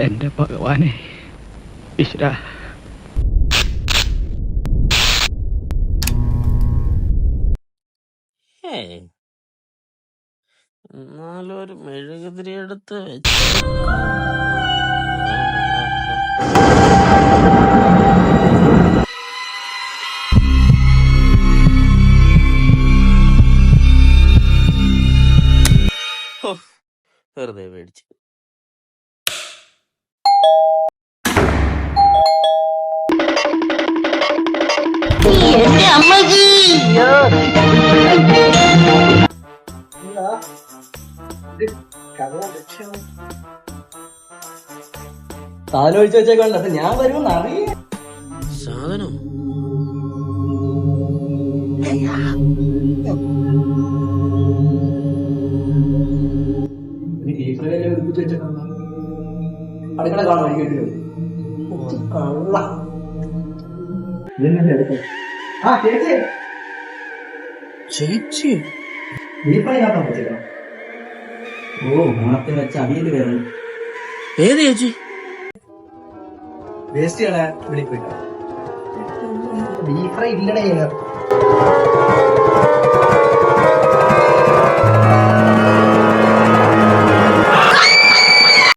എന്റെ ഭഗവാനെ, ഈശ്വരാ. എന്നാലൊരു മെഴുകുതിരി എടുത്ത് വെറുതെ മേടിച്ചു. സാധനം ഒഴിച്ചു വെച്ചേക്കണ്ട, ഞാൻ വരുമെന്ന് അറിയാം. സാധനം അടുക്കള കാണും കേട്ടില്ല. ചേച്ചി ഓ, ഓണത്തിന് വെച്ച അവിയല് വേറെ. ഏത് ചേച്ചി? വേസ്റ്റ് കളയാൻ വിളിക്കില്ല. Beef fry ഇല്ലടേ.